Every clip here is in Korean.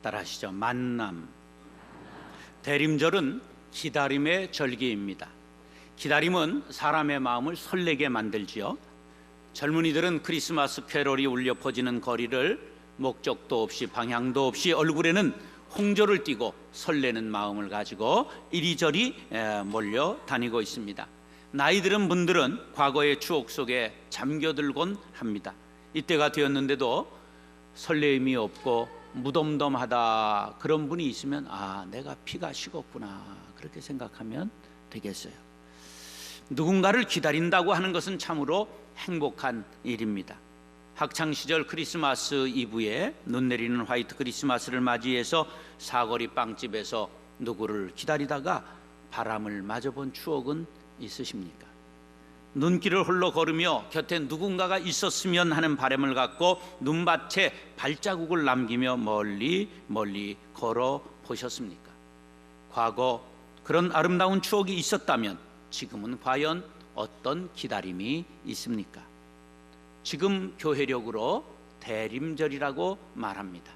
따라하시죠. 만남. 대림절은 기다림의 절기입니다. 기다림은 사람의 마음을 설레게 만들지요. 젊은이들은 크리스마스 캐롤이 울려 퍼지는 거리를 목적도 없이 방향도 없이 얼굴에는 홍조를 띠고 설레는 마음을 가지고 이리저리 몰려 다니고 있습니다. 나이 들은 분들은 과거의 추억 속에 잠겨들곤 합니다. 이때가 되었는데도 설레임이 없고 무덤덤하다 그런 분이 있으면 내가 피가 식었구나 그렇게 생각하면 되겠어요. 누군가를 기다린다고 하는 것은 참으로 행복한 일입니다. 학창시절 크리스마스 이브에 눈 내리는 화이트 크리스마스를 맞이해서 사거리 빵집에서 누구를 기다리다가 바람을 맞아본 추억은 있으십니까? 눈길을 홀로 걸으며 곁에 누군가가 있었으면 하는 바람을 갖고 눈밭에 발자국을 남기며 멀리 걸어 보셨습니까? 과거 그런 아름다운 추억이 있었다면 지금은 과연 어떤 기다림이 있습니까? 지금 교회력으로 대림절이라고 말합니다.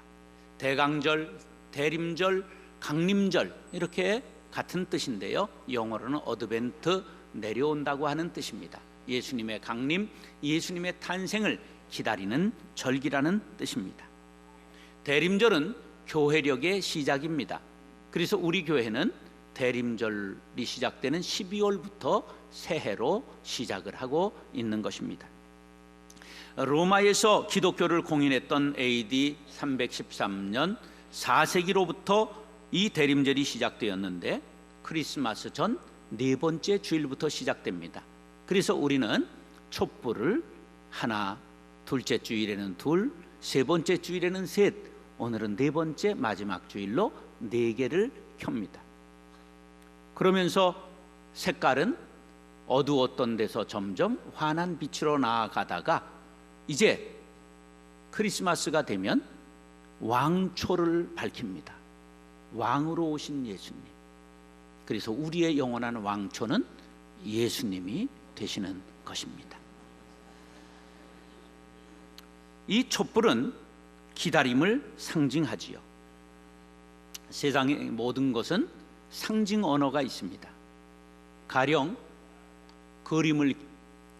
대강절, 대림절, 강림절 이렇게 같은 뜻인데요, 영어로는 어드벤트, 내려온다고 하는 뜻입니다. 예수님의 강림, 예수님의 탄생을 기다리는 절기라는 뜻입니다. 대림절은 교회력의 시작입니다. 그래서 우리 교회는 대림절이 시작되는 12월부터 새해로 시작을 하고 있는 것입니다. 로마에서 기독교를 공인했던 AD 313년 4세기로부터 이 대림절이 시작되었는데 크리스마스 전 네 번째 주일부터 시작됩니다. 그래서 우리는 촛불을 하나, 둘째 주일에는 둘, 세 번째 주일에는 셋, 오늘은 네 번째 마지막 주일로 네 개를 켭니다. 그러면서 색깔은 어두웠던 데서 점점 환한 빛으로 나아가다가 이제 크리스마스가 되면 왕초를 밝힙니다. 왕으로 오신 예수님. 그래서 우리의 영원한 왕초는 예수님이 되시는 것입니다. 이 촛불은 기다림을 상징하지요. 세상의 모든 것은 상징 언어가 있습니다. 가령 그림을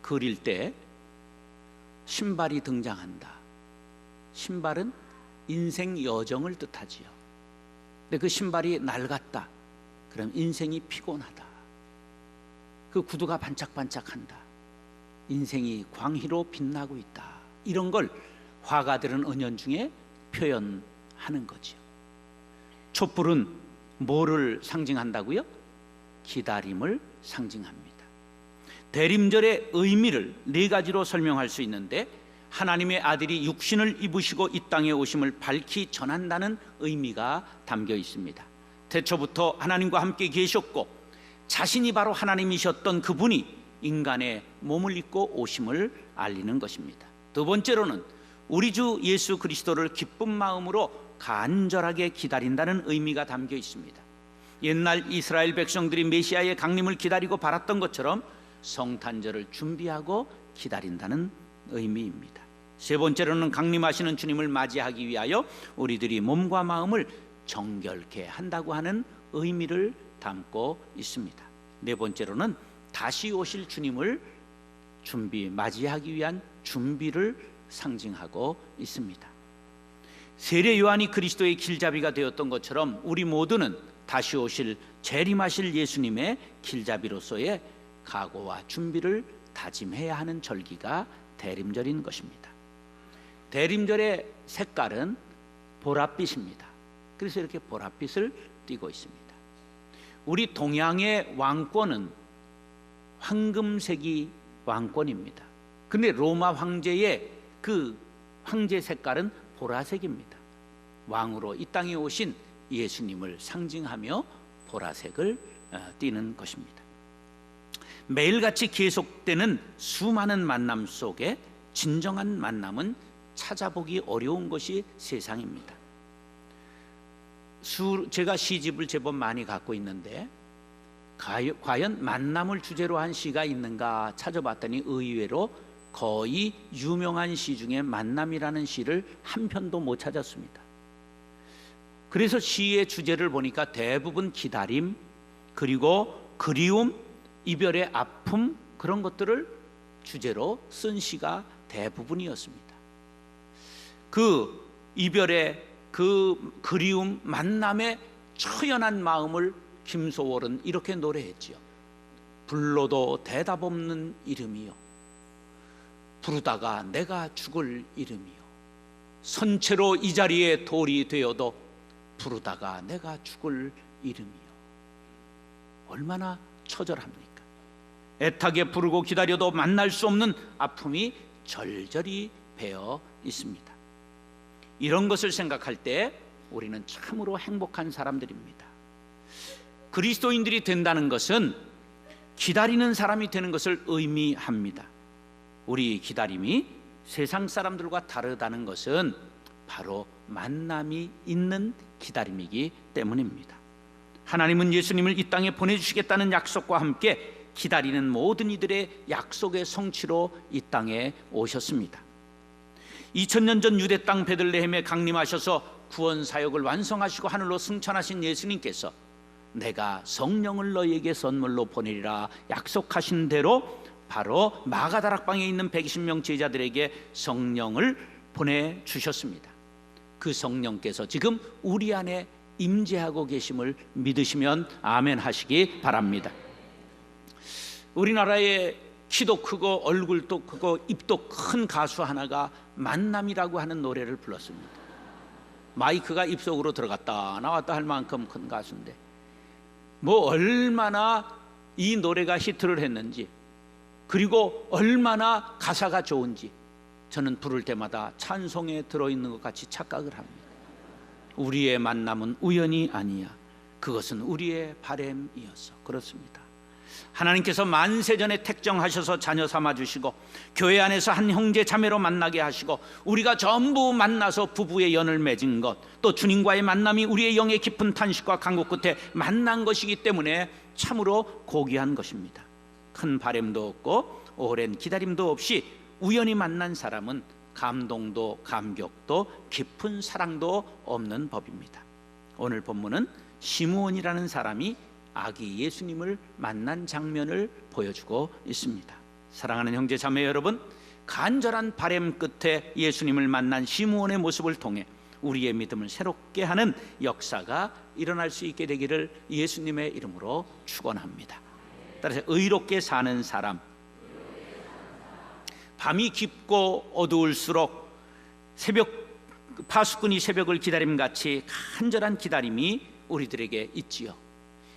그릴 때 신발이 등장한다. 신발은 인생 여정을 뜻하지요. 근데 그 신발이 낡았다. 그럼 인생이 피곤하다. 그 구두가 반짝반짝한다. 인생이 광희로 빛나고 있다. 이런 걸 화가들은 은연중에 표현하는 거지요. 촛불은 뭐를 상징한다고요? 기다림을 상징합니다. 대림절의 의미를 네 가지로 설명할 수 있는데, 하나님의 아들이 육신을 입으시고 이 땅에 오심을 밝히 전한다는 의미가 담겨 있습니다. 태초부터 하나님과 함께 계셨고 자신이 바로 하나님이셨던 그분이 인간의 몸을 입고 오심을 알리는 것입니다. 두 번째로는 우리 주 예수 그리스도를 기쁜 마음으로 간절하게 기다린다는 의미가 담겨 있습니다. 옛날 이스라엘 백성들이 메시아의 강림을 기다리고 바랐던 것처럼 성탄절을 준비하고 기다린다는 의미입니다. 세 번째로는 강림하시는 주님을 맞이하기 위하여 우리들이 몸과 마음을 정결케 한다고 하는 의미를 담고 있습니다. 네 번째로는 다시 오실 주님을 맞이하기 위한 준비를 상징하고 있습니다. 세례 요한이 그리스도의 길잡이가 되었던 것처럼 우리 모두는 다시 오실 재림하실 예수님의 길잡이로서의 각오와 준비를 다짐해야 하는 절기가 대림절인 것입니다. 대림절의 색깔은 보랏빛입니다. 그래서 이렇게 보랏빛을 띠고 있습니다. 우리 동양의 왕권은 황금색이 왕권입니다. 그런데 로마 황제의 그 황제 색깔은 보라색입니다. 왕으로 이 땅에 오신 예수님을 상징하며 보라색을 띠는 것입니다. 매일같이 계속되는 수많은 만남 속에 진정한 만남은 찾아보기 어려운 것이 세상입니다. 제가 시집을 제법 많이 갖고 있는데 과연 만남을 주제로 한 시가 있는가 찾아봤더니 의외로 거의 유명한 시 중에 만남이라는 시를 한 편도 못 찾았습니다. 그래서 시의 주제를 보니까 대부분 기다림, 그리고 그리움, 이별의 아픔, 그런 것들을 주제로 쓴 시가 대부분이었습니다. 그 이별의 그 그리움, 만남의 처연한 마음을 김소월은 이렇게 노래했지요. 불러도 대답 없는 이름이요, 부르다가 내가 죽을 이름이요, 선체로 이 자리에 돌이 되어도 부르다가 내가 죽을 이름이요. 얼마나 처절합니까? 애타게 부르고 기다려도 만날 수 없는 아픔이 절절히 배어 있습니다. 이런 것을 생각할 때 우리는 참으로 행복한 사람들입니다. 그리스도인들이 된다는 것은 기다리는 사람이 되는 것을 의미합니다. 우리 기다림이 세상 사람들과 다르다는 것은 바로 만남이 있는 기다림이기 때문입니다. 하나님은 예수님을 이 땅에 보내주시겠다는 약속과 함께 기다리는 모든 이들의 약속의 성취로 이 땅에 오셨습니다. 2000년 전 유대 땅 베들레헴에 강림하셔서 구원 사역을 완성하시고 하늘로 승천하신 예수님께서 내가 성령을 너희에게 선물로 보내리라 약속하신 대로 바로 마가다락방에 있는 120명 제자들에게 성령을 보내주셨습니다. 그 성령께서 지금 우리 안에 임재하고 계심을 믿으시면 아멘 하시기 바랍니다. 우리나라에 키도 크고 얼굴도 크고 입도 큰 가수 하나가 만남이라고 하는 노래를 불렀습니다. 마이크가 입속으로 들어갔다 나왔다 할 만큼 큰 가수인데 뭐 얼마나 이 노래가 히트를 했는지, 그리고 얼마나 가사가 좋은지 저는 부를 때마다 찬송에 들어있는 것 같이 착각을 합니다. 우리의 만남은 우연이 아니야, 그것은 우리의 바램이었어. 그렇습니다. 하나님께서 만세전에 택정하셔서 자녀 삼아주시고 교회 안에서 한 형제 자매로 만나게 하시고 우리가 전부 만나서 부부의 연을 맺은 것, 또 주님과의 만남이 우리의 영의 깊은 탄식과 간구 끝에 만난 것이기 때문에 참으로 고귀한 것입니다. 큰 바램도 없고 오랜 기다림도 없이 우연히 만난 사람은 감동도 감격도 깊은 사랑도 없는 법입니다. 오늘 본문은 시므온이라는 사람이 아기 예수님을 만난 장면을 보여주고 있습니다. 사랑하는 형제 자매 여러분, 간절한 바램 끝에 예수님을 만난 시므온의 모습을 통해 우리의 믿음을 새롭게 하는 역사가 일어날 수 있게 되기를 예수님의 이름으로 축원합니다. 따라서 의롭게 사는 사람, 밤이 깊고 어두울수록 새벽 파수꾼이 새벽을 기다림같이 간절한 기다림이 우리들에게 있지요.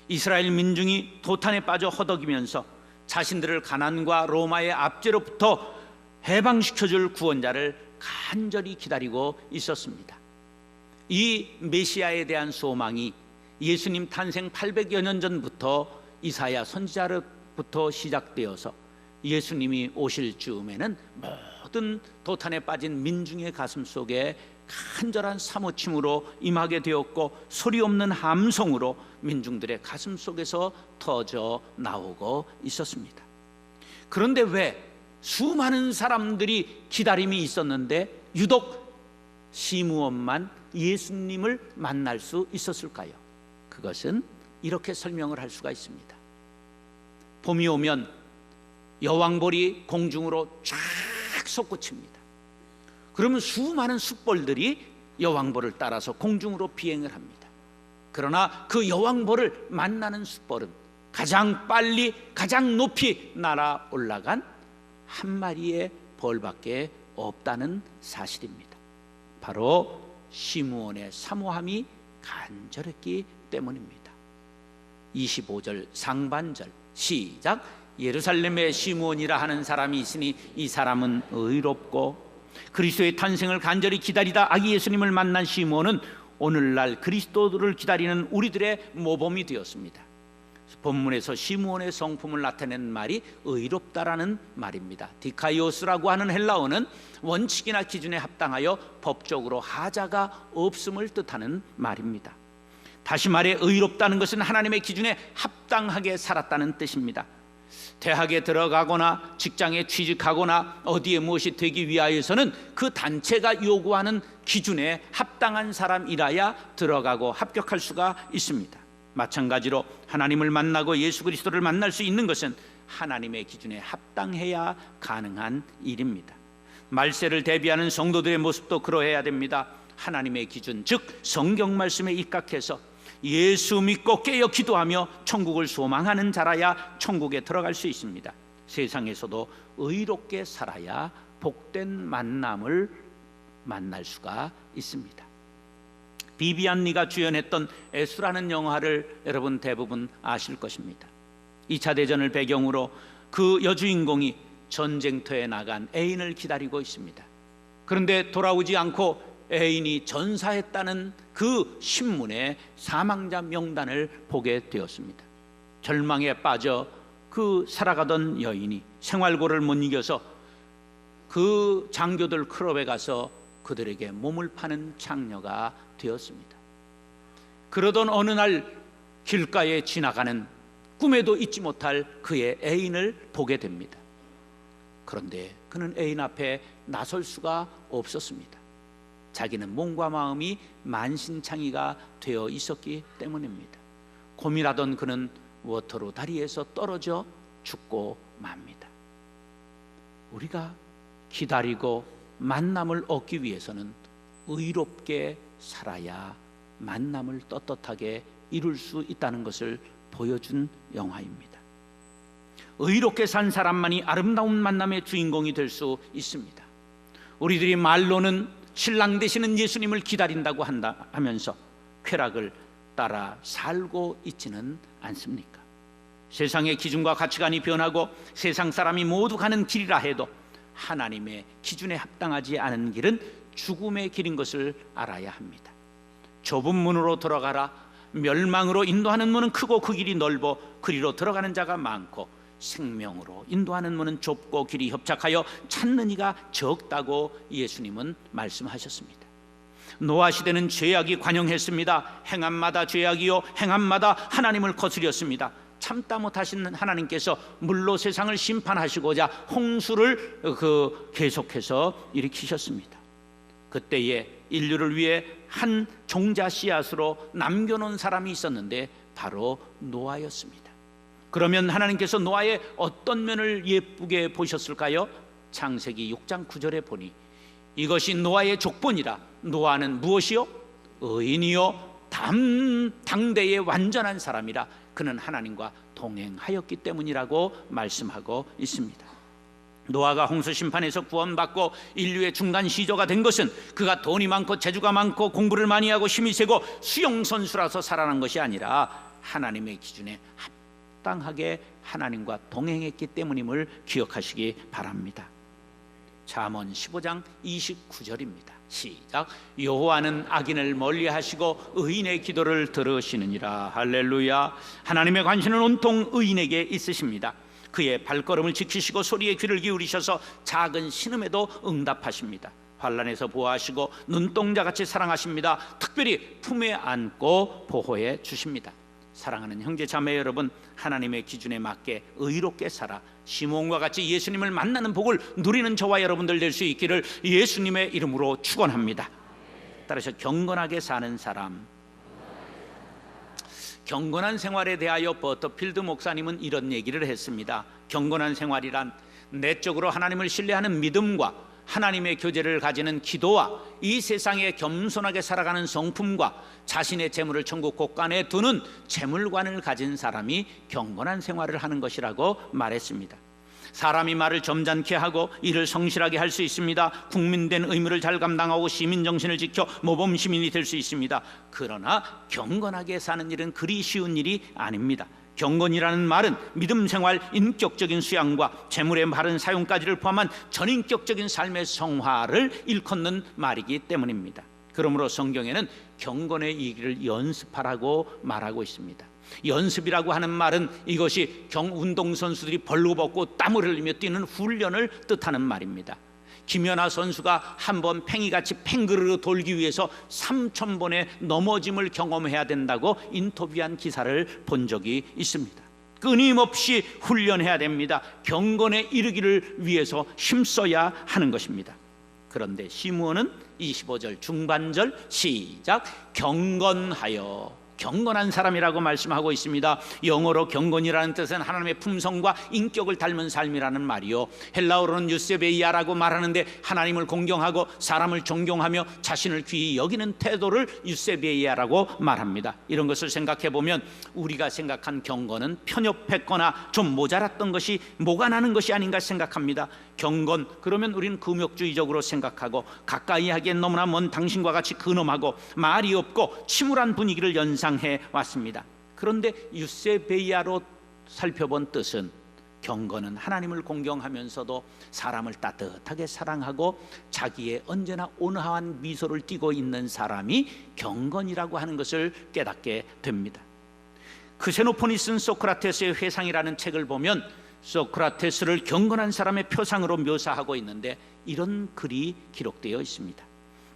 이스라엘 민중이 도탄에 빠져 허덕이면서 자신들을 가난과 로마의 압제로부터 해방시켜줄 구원자를 간절히 기다리고 있었습니다. 이 메시아에 대한 소망이 예수님 탄생 800여 년 전부터 이사야 선지자로부터 시작되어서 예수님이 오실 즈음에는 모든 도탄에 빠진 민중의 가슴 속에 간절한 사모침으로 임하게 되었고 소리 없는 함성으로 민중들의 가슴 속에서 터져 나오고 있었습니다. 그런데 왜 수많은 사람들이 기다림이 있었는데 유독 시므온만 예수님을 만날 수 있었을까요? 그것은 이렇게 설명을 할 수가 있습니다. 봄이 오면 여왕벌이 공중으로 쫙 솟구칩니다. 그러면 수많은 숫벌들이 여왕벌을 따라서 공중으로 비행을 합니다. 그러나 그 여왕벌을 만나는 숫벌은 가장 빨리 가장 높이 날아 올라간 한 마리의 벌밖에 없다는 사실입니다. 바로 시므온의 사모함이 간절했기 때문입니다. 25절 상반절 시작. 예루살렘에 시므온이라 하는 사람이 있으니 이 사람은 의롭고 그리스도의 탄생을 간절히 기다리다 아기 예수님을 만난 시므온은 오늘날 그리스도를 기다리는 우리들의 모범이 되었습니다. 본문에서 시므온의 성품을 나타낸 말이 의롭다라는 말입니다. 디카이오스라고 하는 헬라어는 원칙이나 기준에 합당하여 법적으로 하자가 없음을 뜻하는 말입니다. 다시 말해 의롭다는 것은 하나님의 기준에 합당하게 살았다는 뜻입니다. 대학에 들어가거나 직장에 취직하거나 어디에 무엇이 되기 위하여서는 그 단체가 요구하는 기준에 합당한 사람이라야 들어가고 합격할 수가 있습니다. 마찬가지로 하나님을 만나고 예수 그리스도를 만날 수 있는 것은 하나님의 기준에 합당해야 가능한 일입니다. 말세를 대비하는 성도들의 모습도 그러해야 됩니다. 하나님의 기준, 즉 성경 말씀에 입각해서 예수 믿고 깨어 기도하며 천국을 소망하는 자라야 천국에 들어갈 수 있습니다. 세상에서도 의롭게 살아야 복된 만남을 만날 수가 있습니다. 비비안 리가 주연했던 애수라는 영화를 여러분 대부분 아실 것입니다. 2차 대전을 배경으로 그 여주인공이 전쟁터에 나간 애인을 기다리고 있습니다. 그런데 돌아오지 않고 애인이 전사했다는 그 신문에 사망자 명단을 보게 되었습니다. 절망에 빠져 그 살아가던 여인이 생활고를 못 이겨서 그 장교들 클럽에 가서 그들에게 몸을 파는 장녀가 되었습니다. 그러던 어느 날 길가에 지나가는 꿈에도 잊지 못할 그의 애인을 보게 됩니다. 그런데 그는 애인 앞에 나설 수가 없었습니다. 자기는 몸과 마음이 만신창이가 되어 있었기 때문입니다. 고민하던 그는 워터로 다리에서 떨어져 죽고 맙니다. 우리가 기다리고 만남을 얻기 위해서는 의롭게 살아야 만남을 떳떳하게 이룰 수 있다는 것을 보여준 영화입니다. 의롭게 산 사람만이 아름다운 만남의 주인공이 될 수 있습니다. 우리들이 말로는 신랑 되시는 예수님을 기다린다고 하면서 쾌락을 따라 살고 있지는 않습니까? 세상의 기준과 가치관이 변하고 세상 사람이 모두 가는 길이라 해도 하나님의 기준에 합당하지 않은 길은 죽음의 길인 것을 알아야 합니다. 좁은 문으로 들어가라. 멸망으로 인도하는 문은 크고 그 길이 넓어 그리로 들어가는 자가 많고 생명으로 인도하는 문은 좁고 길이 협착하여 찾는 이가 적다고 예수님은 말씀하셨습니다. 노아 시대는 죄악이 관영했습니다. 행함마다 죄악이요 행함마다 하나님을 거스렸습니다. 참다 못하신 하나님께서 물로 세상을 심판하시고자 홍수를 계속해서 일으키셨습니다. 그때에 인류를 위해 한 종자 씨앗으로 남겨놓은 사람이 있었는데 바로 노아였습니다. 그러면 하나님께서 노아의 어떤 면을 예쁘게 보셨을까요? 창세기 6장 9절에 보니 이것이 노아의 족본이라. 노아는 무엇이요? 의인이요 당대의 완전한 사람이라. 그는 하나님과 동행하였기 때문이라고 말씀하고 있습니다. 노아가 홍수 심판에서 구원받고 인류의 중간 시조가 된 것은 그가 돈이 많고 재주가 많고 공부를 많이 하고 힘이 세고 수영선수라서 살아난 것이 아니라 하나님의 기준에 합당하게 하나님과 동행했기 때문임을 기억하시기 바랍니다. 잠언 15장 29절입니다. 시작. 여호와는 악인을 멀리하시고 의인의 기도를 들으시느니라. 할렐루야. 하나님의 관심은 온통 의인에게 있으십니다. 그의 발걸음을 지키시고 소리에 귀를 기울이셔서 작은 신음에도 응답하십니다. 환난에서 보호하시고 눈동자같이 사랑하십니다. 특별히 품에 안고 보호해 주십니다. 사랑하는 형제 자매 여러분, 하나님의 기준에 맞게 의롭게 살아 시몬과 같이 예수님을 만나는 복을 누리는 저와 여러분들 될 수 있기를 예수님의 이름으로 축원합니다. 따라서 경건하게 사는 사람, 경건한 생활에 대하여 버터필드 목사님은 이런 얘기를 했습니다. 경건한 생활이란 내적으로 하나님을 신뢰하는 믿음과 하나님의 교제를 가지는 기도와 이 세상에 겸손하게 살아가는 성품과 자신의 재물을 천국 곳간에 두는 재물관을 가진 사람이 경건한 생활을 하는 것이라고 말했습니다. 사람이 말을 점잖게 하고 일을 성실하게 할 수 있습니다. 국민된 의무를 잘 감당하고 시민정신을 지켜 모범 시민이 될 수 있습니다. 그러나 경건하게 사는 일은 그리 쉬운 일이 아닙니다. 경건이라는 말은 믿음 생활, 인격적인 수양과 재물의 바른 사용까지를 포함한 전인격적인 삶의 성화를 일컫는 말이기 때문입니다. 그러므로 성경에는 경건의 이기를 연습하라고 말하고 있습니다. 연습이라고 하는 말은 이것이 운동선수들이 벌거벗고 땀을 흘리며 뛰는 훈련을 뜻하는 말입니다. 김연아 선수가 한번 팽이같이 팽그르르 돌기 위해서 3,000번의 넘어짐을 경험해야 된다고 인터뷰한 기사를 본 적이 있습니다. 끊임없이 훈련해야 됩니다. 경건에 이르기를 위해서 힘써야 하는 것입니다. 그런데 시므온은 25절 중반절 시작, 경건하여, 경건한 사람이라고 말씀하고 있습니다. 영어로 경건이라는 뜻은 하나님의 품성과 인격을 닮은 삶이라는 말이요, 헬라어로는 유세베이아라고 말하는데 하나님을 공경하고 사람을 존경하며 자신을 귀히 여기는 태도를 유세베이아라고 말합니다. 이런 것을 생각해 보면 우리가 생각한 경건은 편협했거나 좀 모자랐던 것이 뭐가 나는 것이 아닌가 생각합니다. 경건 그러면 우리는 금욕주의적으로 생각하고 가까이 하기엔 너무나 먼 당신과 같이 근엄하고 말이 없고 침울한 분위기를 연상해 왔습니다. 그런데 유세베이아로 살펴본 뜻은, 경건은 하나님을 공경하면서도 사람을 따뜻하게 사랑하고 자기의 언제나 온화한 미소를 띠고 있는 사람이 경건이라고 하는 것을 깨닫게 됩니다. 크세노폰이 쓴 소크라테스의 회상이라는 책을 보면 소크라테스를 경건한 사람의 표상으로 묘사하고 있는데 이런 글이 기록되어 있습니다.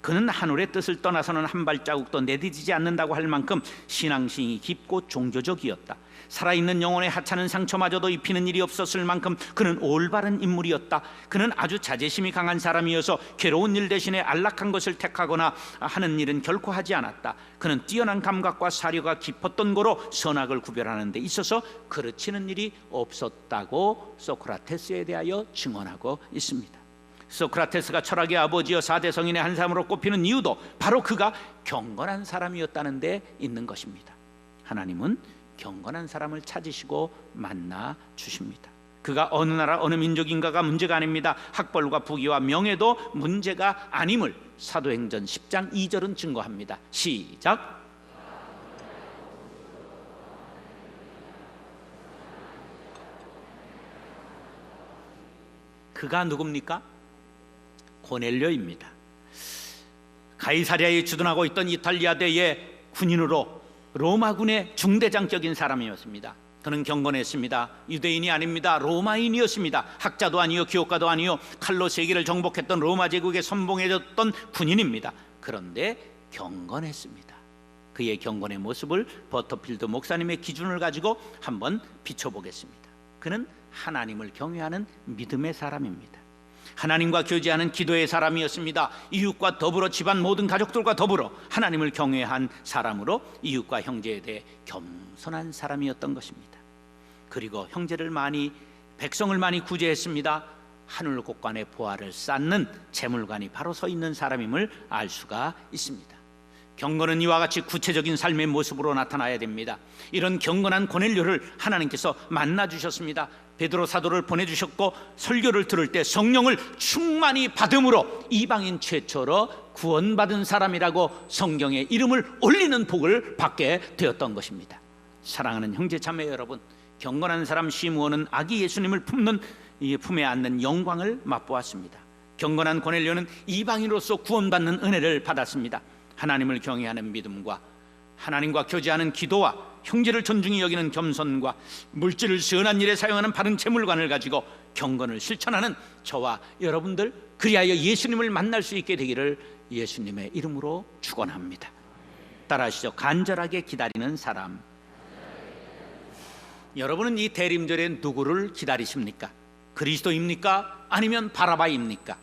그는 하늘의 뜻을 떠나서는 한 발자국도 내디디지 않는다고 할 만큼 신앙심이 깊고 종교적이었다. 살아있는 영혼의 하찮은 상처마저도 입히는 일이 없었을 만큼 그는 올바른 인물이었다. 그는 아주 자제심이 강한 사람이어서 괴로운 일 대신에 안락한 것을 택하거나 하는 일은 결코 하지 않았다. 그는 뛰어난 감각과 사려가 깊었던 고로 선악을 구별하는 데 있어서 그르치는 일이 없었다고 소크라테스에 대하여 증언하고 있습니다. 소크라테스가 철학의 아버지여 4대 성인의 한 사람으로 꼽히는 이유도 바로 그가 경건한 사람이었다는 데 있는 것입니다. 하나님은 경건한 사람을 찾으시고 만나 주십니다. 그가 어느 나라 어느 민족인가가 문제가 아닙니다. 학벌과 부귀와 명예도 문제가 아님을 사도행전 10장 2절은 증거합니다. 시작, 그가 누굽니까? 고넬료입니다. 가이사랴에 주둔하고 있던 이탈리아대의 군인으로 로마군의 중대장격인 사람이었습니다. 그는 경건했습니다. 유대인이 아닙니다. 로마인이었습니다. 학자도 아니요 기업가도 아니요 칼로 세계를 정복했던 로마 제국에 선봉해졌던 군인입니다. 그런데 경건했습니다. 그의 경건의 모습을 버터필드 목사님의 기준을 가지고 한번 비춰보겠습니다. 그는 하나님을 경외하는 믿음의 사람입니다. 하나님과 교제하는 기도의 사람이었습니다. 이웃과 더불어 집안 모든 가족들과 더불어 하나님을 경외한 사람으로 이웃과 형제에 대해 겸손한 사람이었던 것입니다. 그리고 백성을 많이 구제했습니다. 하늘 곳간에 보화를 쌓는 재물관이 바로 서 있는 사람임을 알 수가 있습니다. 경건은 이와 같이 구체적인 삶의 모습으로 나타나야 됩니다. 이런 경건한 고넬료를 하나님께서 만나 주셨습니다. 베드로 사도를 보내주셨고 설교를 들을 때 성령을 충만히 받음으로 이방인 최초로 구원받은 사람이라고 성경에 이름을 올리는 복을 받게 되었던 것입니다. 사랑하는 형제 자매 여러분, 경건한 사람 시므온은 아기 예수님을 품에 안는 영광을 맛보았습니다. 경건한 고넬료는 이방인으로서 구원받는 은혜를 받았습니다. 하나님을 경외하는 믿음과 하나님과 교제하는 기도와 형제를 존중히 여기는 겸손과 물질을 선한 일에 사용하는 바른 재물관을 가지고 경건을 실천하는 저와 여러분들, 그리하여 예수님을 만날 수 있게 되기를 예수님의 이름으로 축원합니다. 따라하시죠. 간절하게 기다리는 사람. 여러분은 이 대림절에 누구를 기다리십니까? 그리스도입니까? 아니면 바라바입니까?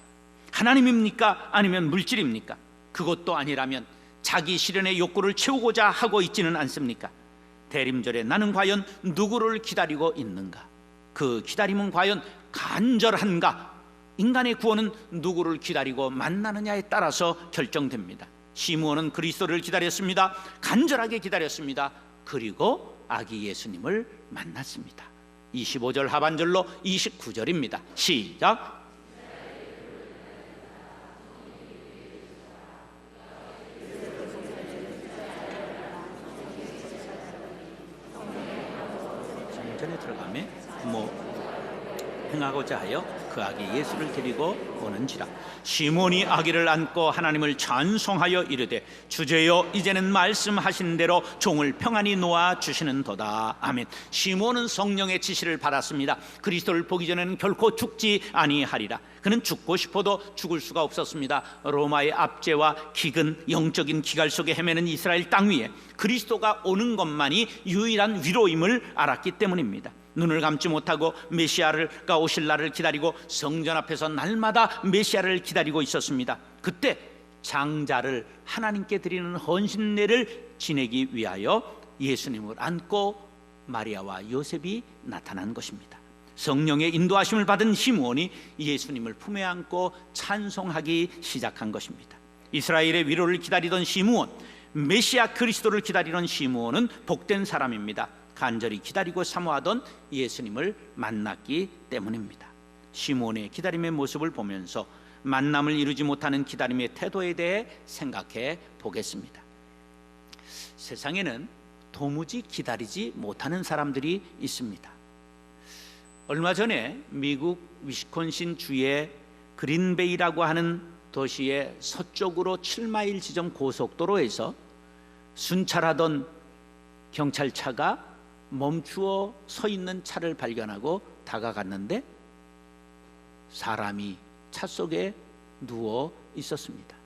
하나님입니까? 아니면 물질입니까? 그것도 아니라면 자기 실현의 욕구를 채우고자 하고 있지는 않습니까? 대림절에 나는 과연 누구를 기다리고 있는가? 그 기다림은 과연 간절한가? 인간의 구원은 누구를 기다리고 만나느냐에 따라서 결정됩니다. 시므온은 그리스도를 기다렸습니다. 간절하게 기다렸습니다. 그리고 아기 예수님을 만났습니다. 25절 하반절로 29절입니다. 시작. 전에 들어가면 행하고자 하여 그 아기 예수를 데리고 오는지라. 시몬이 아기를 안고 하나님을 찬송하여 이르되 주제여 이제는 말씀하신 대로 종을 평안히 놓아 주시는도다. 아멘. 시몬은 성령의 지시를 받았습니다. 그리스도를 보기 전에는 결코 죽지 아니하리라. 그는 죽고 싶어도 죽을 수가 없었습니다. 로마의 압제와 기근, 영적인 기갈 속에 헤매는 이스라엘 땅 위에 그리스도가 오는 것만이 유일한 위로임을 알았기 때문입니다. 눈을 감지 못하고 메시아가 오실 날을 기다리고 성전 앞에서 날마다 메시아를 기다리고 있었습니다. 그때 장자를 하나님께 드리는 헌신례를 지내기 위하여 예수님을 안고 마리아와 요셉이 나타난 것입니다. 성령의 인도하심을 받은 시므온이 예수님을 품에 안고 찬송하기 시작한 것입니다. 이스라엘의 위로를 기다리던 시므온, 메시아 그리스도를 기다리던 시므온은 복된 사람입니다. 간절히 기다리고 사모하던 예수님을 만났기 때문입니다. 시므온의 기다림의 모습을 보면서 만남을 이루지 못하는 기다림의 태도에 대해 생각해 보겠습니다. 세상에는 도무지 기다리지 못하는 사람들이 있습니다. 얼마 전에 미국 위스콘신 주의 그린베이라고 하는 도시의 서쪽으로 7마일 지점 고속도로에서 순찰하던 경찰차가 멈추어 서 있는 차를 발견하고 다가갔는데 사람이 차 속에 누워 있었습니다.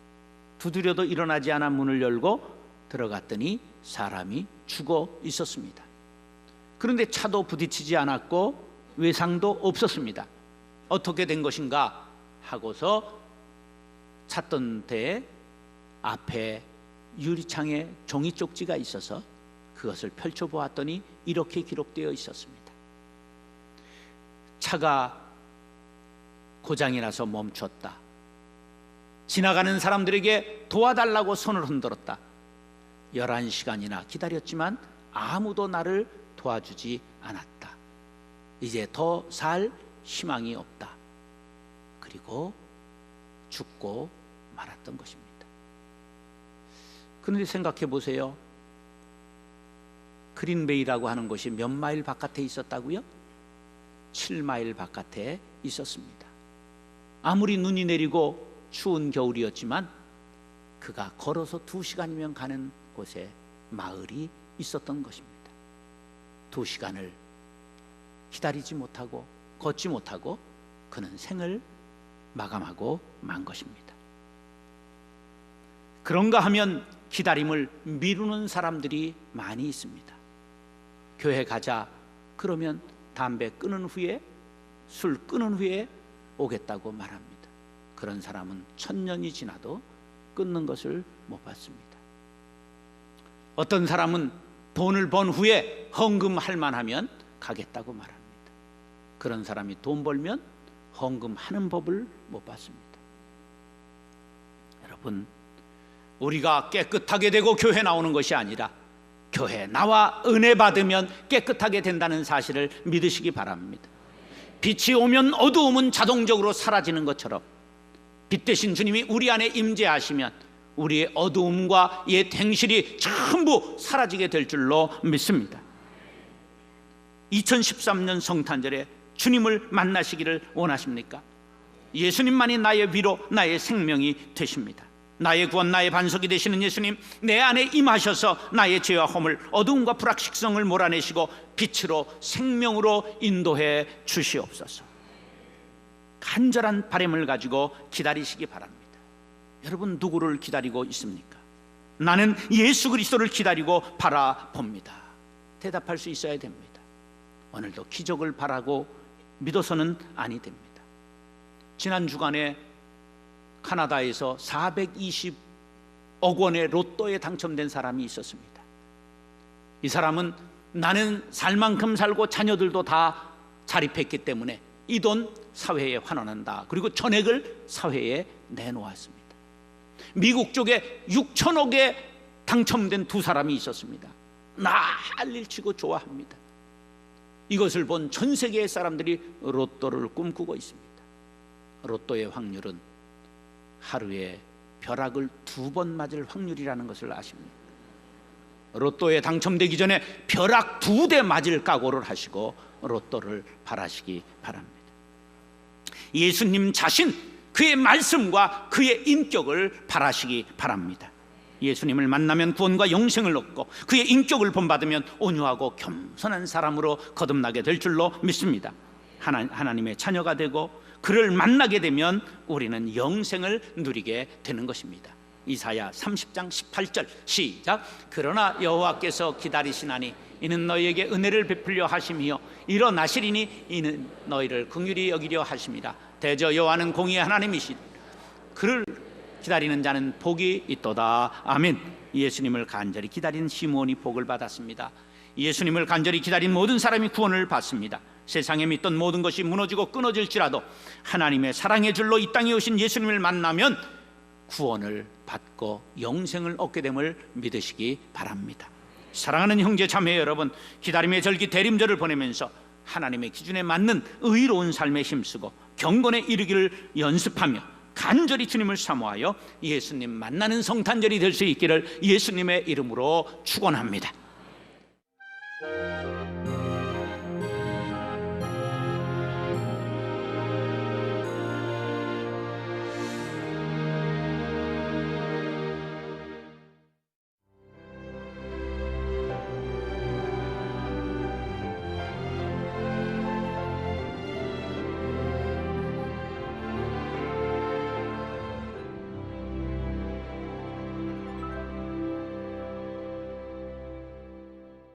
두드려도 일어나지 않아 문을 열고 들어갔더니 사람이 죽어 있었습니다. 그런데 차도 부딪히지 않았고 외상도 없었습니다. 어떻게 된 것인가 하고서 찾던 데에 앞에 유리창에 종이 쪽지가 있어서 그것을 펼쳐보았더니 이렇게 기록되어 있었습니다. 차가 고장이 나서 멈췄다. 지나가는 사람들에게 도와달라고 손을 흔들었다. 11시간이나 기다렸지만 아무도 나를 도와주지 않았다. 이제 더 살 희망이 없다. 그리고 죽고 말았던 것입니다. 그런데 생각해 보세요. 그린베이라고 하는 곳이 몇 마일 바깥에 있었다고요? 7마일 바깥에 있었습니다. 아무리 눈이 내리고 추운 겨울이었지만 그가 걸어서 2시간이면 가는 곳에 마을이 있었던 것입니다. 2시간을 기다리지 못하고 걷지 못하고 그는 생을 마감하고 만 것입니다. 그런가 하면 기다림을 미루는 사람들이 많이 있습니다. 교회 가자 그러면 담배 끊은 후에 술 끊은 후에 오겠다고 말합니다. 그런 사람은 1000년이 지나도 끊는 것을 못 봤습니다. 어떤 사람은 돈을 번 후에 헌금할 만하면 가겠다고 말합니다. 그런 사람이 돈 벌면 헌금하는 법을 못 봤습니다. 여러분, 우리가 깨끗하게 되고 교회 나오는 것이 아니라 교회 나와 은혜 받으면 깨끗하게 된다는 사실을 믿으시기 바랍니다. 빛이 오면 어두움은 자동적으로 사라지는 것처럼 빛 대신 주님이 우리 안에 임재하시면 우리의 어두움과 옛 행실이 전부 사라지게 될 줄로 믿습니다. 2013년 성탄절에 주님을 만나시기를 원하십니까? 예수님만이 나의 위로, 나의 생명이 되십니다. 나의 구원, 나의 반석이 되시는 예수님, 내 안에 임하셔서 나의 죄와 허물, 어두움과 불확실성을 몰아내시고 빛으로 생명으로 인도해 주시옵소서. 간절한 바람을 가지고 기다리시기 바랍니다. 여러분, 누구를 기다리고 있습니까? 나는 예수 그리스도를 기다리고 바라봅니다. 대답할 수 있어야 됩니다. 오늘도 기적을 바라고 믿어서는 아니 됩니다. 지난 주간에 카나다에서 420억 원의 로또에 당첨된 사람이 있었습니다. 이 사람은 나는 살 만큼 살고 자녀들도 다 자립했기 때문에 이 돈 사회에 환원한다. 그리고 전액을 사회에 내놓았습니다. 미국 쪽에 6천억에 당첨된 두 사람이 있었습니다. 난리를 치고 좋아합니다. 이것을 본 전 세계의 사람들이 로또를 꿈꾸고 있습니다. 로또의 확률은 하루에 벼락을 2번 맞을 확률이라는 것을 아십니까? 로또에 당첨되기 전에 벼락 2대 맞을 각오를 하시고 로또를 바라시기 바랍니다. 예수님 자신, 그의 말씀과 그의 인격을 바라시기 바랍니다. 예수님을 만나면 구원과 영생을 얻고 그의 인격을 본받으면 온유하고 겸손한 사람으로 거듭나게 될 줄로 믿습니다. 하나님의 자녀가 되고 그를 만나게 되면 우리는 영생을 누리게 되는 것입니다. 이사야 30장 18절 시작. 그러나 여호와께서 기다리시나니 이는 너희에게 은혜를 베풀려 하심이요 일어나시리니 이는 너희를 긍휼히 여기려 하심이라. 대저 여호와는 공의의 하나님이시니 그를 기다리는 자는 복이 있도다. 아멘. 예수님을 간절히 기다린 시므온이 복을 받았습니다. 예수님을 간절히 기다린 모든 사람이 구원을 받습니다. 세상에 믿던 모든 것이 무너지고 끊어질지라도 하나님의 사랑의 줄로 이 땅에 오신 예수님을 만나면 구원을 받고 영생을 얻게 됨을 믿으시기 바랍니다. 사랑하는 형제 자매 여러분, 기다림의 절기 대림절을 보내면서 하나님의 기준에 맞는 의로운 삶에 힘쓰고 경건에 이르기를 연습하며 간절히 주님을 사모하여 예수님 만나는 성탄절이 될 수 있기를 예수님의 이름으로 축원합니다.